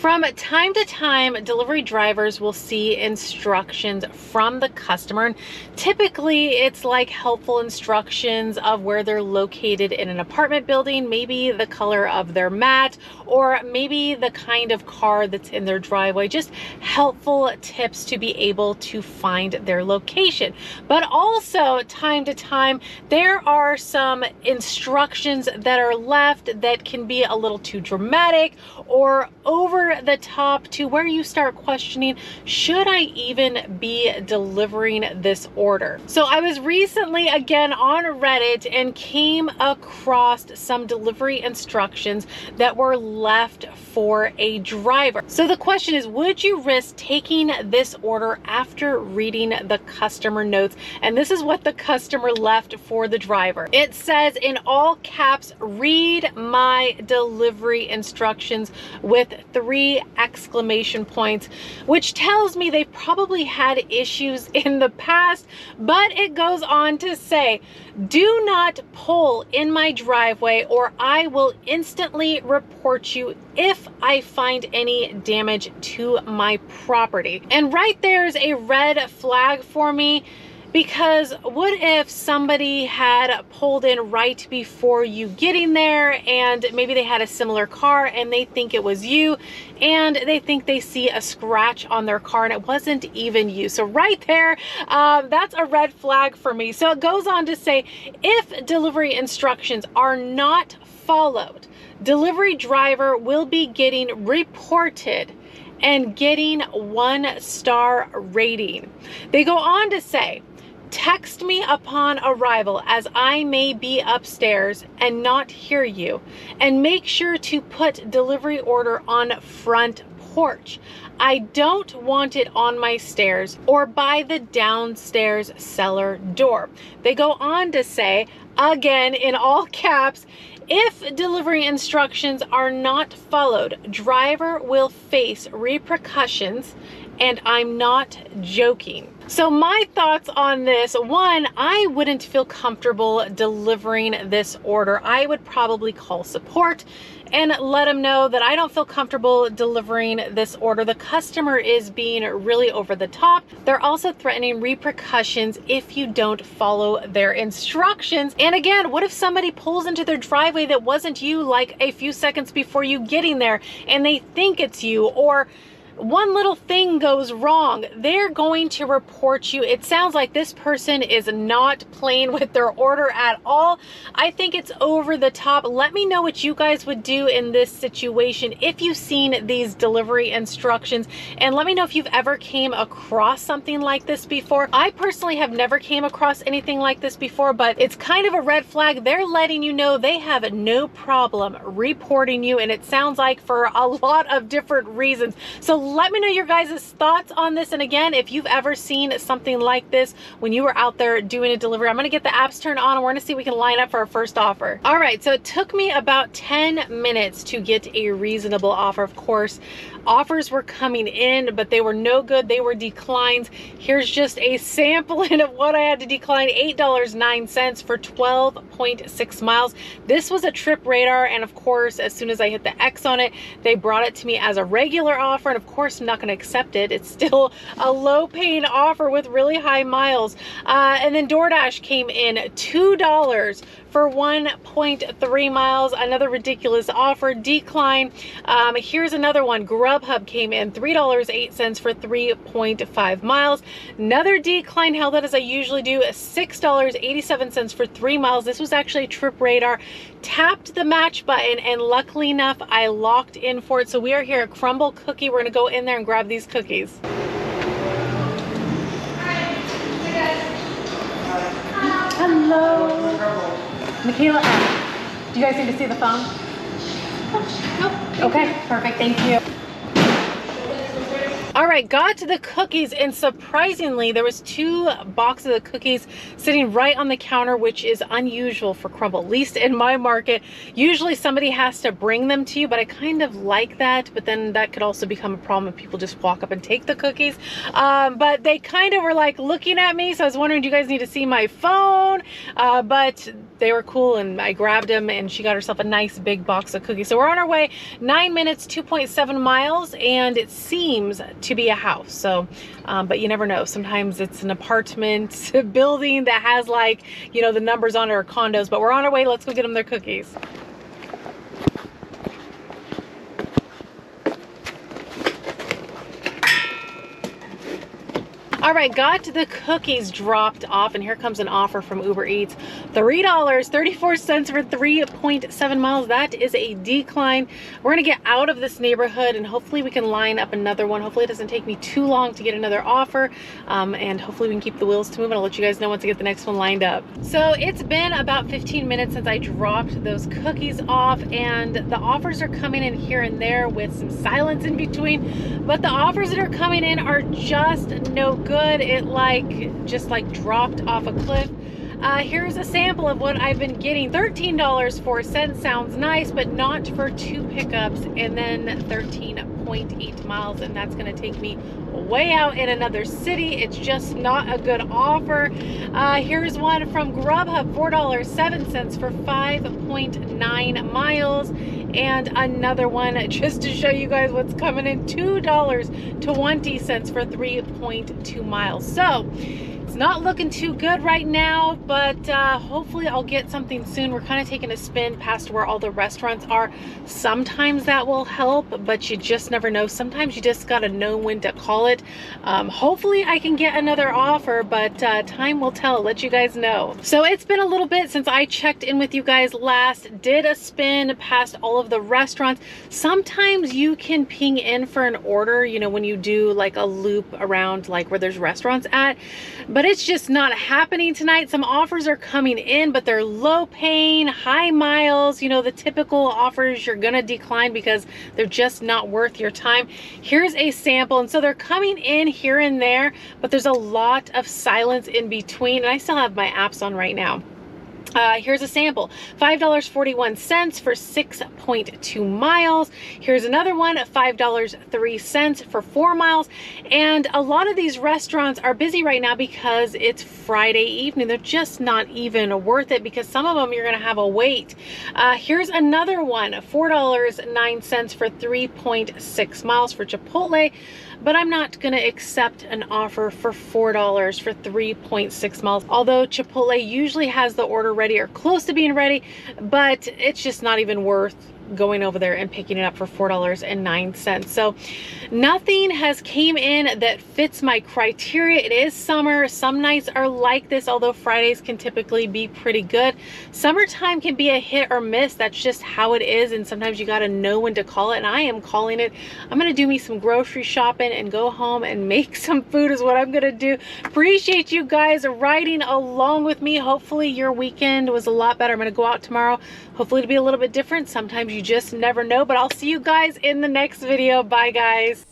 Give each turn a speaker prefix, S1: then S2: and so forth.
S1: From time to time, delivery drivers will see instructions from the customer. And typically, it's like helpful instructions of where they're located in an apartment building, maybe the color of their mat, or maybe the kind of car that's in their driveway. Just helpful tips to be able to find their location. But also, time to time, there are some instructions that are left that can be a little too dramatic or over the top to where you start questioning, should I even be delivering this order? So I was recently again on Reddit and came across some delivery instructions that were left for a driver. So the question is, would you risk taking this order after reading the customer notes? And this is what the customer left for the driver. It says in all caps, read my delivery instructions with 3 exclamation points, which tells me they probably had issues in the past. But it goes on to say, do not pull in my driveway or I will instantly report you if I find any damage to my property. And right there's a red flag for me. Because what if somebody had pulled in right before you getting there and maybe they had a similar car and they think it was you and they think they see a scratch on their car and it wasn't even you. So right there, that's a red flag for me. So it goes on to say, if delivery instructions are not followed, delivery driver will be getting reported and getting 1-star rating. They go on to say, text me upon arrival as I may be upstairs and not hear you. And make sure to put delivery order on front porch. I don't want it on my stairs or by the downstairs cellar door. They go on to say, again in all caps, if delivery instructions are not followed, driver will face repercussions, and I'm not joking. So my thoughts on this, one, I wouldn't feel comfortable delivering this order. I would probably call support and let them know that I don't feel comfortable delivering this order. The customer is being really over the top. They're also threatening repercussions if you don't follow their instructions. And again, what if somebody pulls into their driveway that wasn't you like a few seconds before you getting there and they think it's you, or one little thing goes wrong, they're going to report you. It sounds like this person is not playing with their order at all. I think it's over the top. Let me know what you guys would do in this situation if you've seen these delivery instructions, and let me know if you've ever came across something like this before. I personally have never came across anything like this before, but it's kind of a red flag. They're letting you know they have no problem reporting you, and it sounds like for a lot of different reasons. So let me know your guys' thoughts on this. And again, if you've ever seen something like this when you were out there doing a delivery, I'm gonna get the apps turned on and we're gonna see if we can line up for our first offer. All right, so it took me about 10 minutes to get a reasonable offer. Of course, offers were coming in, but they were no good. They were declines. Here's just a sampling of what I had to decline. $8.09 for 12.6 miles. This was a trip radar, and of course, as soon as I hit the X on it, they brought it to me as a regular offer, and of course, I'm not going to accept it. It's still a low paying offer with really high miles. And then DoorDash came in $2 for 1.3 miles. Another ridiculous offer, decline. Here's another one. Grubhub came in $3.08 for 3.5 miles. Another decline, held it as I usually do, $6.87 for 3 miles. This was actually a trip radar. Tapped the match button, and luckily enough, I locked in for it. So we are here at Crumble Cookie. We're gonna go in there and grab these cookies. Hello. Michaela, do you guys need to see the phone? Nope. Okay, perfect, thank you. All right, got to the cookies, and surprisingly, there was 2 boxes of cookies sitting right on the counter, which is unusual for Crumble, at least in my market. Usually somebody has to bring them to you, but I kind of like that, but then that could also become a problem if people just walk up and take the cookies. But they kind of were like looking at me, so I was wondering, do you guys need to see my phone? But they were cool, and I grabbed them, and she got herself a nice big box of cookies. So we're on our way, 9 minutes, 2.7 miles, and it seems to be a house. So, but you never know. Sometimes it's an apartment building that has, like, you know, the numbers on it, or condos. But we're on our way. Let's go get them their cookies. All right, got the cookies dropped off, and here comes an offer from Uber Eats. $3.34 for 3.7 miles. That is a decline. We're gonna get out of this neighborhood, and hopefully we can line up another one. Hopefully it doesn't take me too long to get another offer, and hopefully we can keep the wheels to move. I'll let you guys know once I get the next one lined up. So it's been about 15 minutes since I dropped those cookies off, and the offers are coming in here and there with some silence in between, but the offers that are coming in are just no good. It just dropped off a cliff. Here's a sample of what I've been getting. $13.04 sounds nice, but not for 2 pickups, and then 13.8 miles, and that's going to take me way out in another city. It's just not a good offer. Here's one from Grubhub, $4.07 for 5.9 miles. And another one, just to show you guys what's coming in, $2.20 for 3.2 miles. So it's not looking too good right now, but hopefully I'll get something soon. We're kind of taking a spin past where all the restaurants are. Sometimes that will help, but you just never know. Sometimes you just gotta know when to call it. Hopefully I can get another offer, but time will tell. I'll let you guys know. So it's been a little bit since I checked in with you guys last, did a spin past all of the restaurants. Sometimes you can ping in for an order, you know, when you do like a loop around like where there's restaurants at, but it's just not happening tonight. Some offers are coming in, but they're low paying, high miles, you know, the typical offers you're gonna decline because they're just not worth your time. Here's a sample, and so they're coming in here and there, but there's a lot of silence in between, and I still have my apps on right now. Here's a sample, $5.41 for 6.2 miles. Here's another one, $5.03 for 4 miles. And a lot of these restaurants are busy right now because it's Friday evening. They're just not even worth it, because some of them you're gonna have a wait. Here's another one, $4.09 for 3.6 miles for Chipotle. But I'm not gonna accept an offer for $4 for 3.6 miles. Although Chipotle usually has the order ready or close to being ready, but it's just not even worth going over there and picking it up for $4.09. So nothing has came in that fits my criteria. It is summer. Some nights are like this, although Fridays can typically be pretty good. Summertime can be a hit or miss. That's just how it is, and sometimes you got to know when to call it, and I am calling it. I'm gonna do me some grocery shopping and go home and make some food is what I'm gonna do. Appreciate you guys riding along with me. Hopefully your weekend was a lot better. I'm gonna go out tomorrow, hopefully to be a little bit different. Sometimes you just never know, but I'll see you guys in the next video. Bye guys.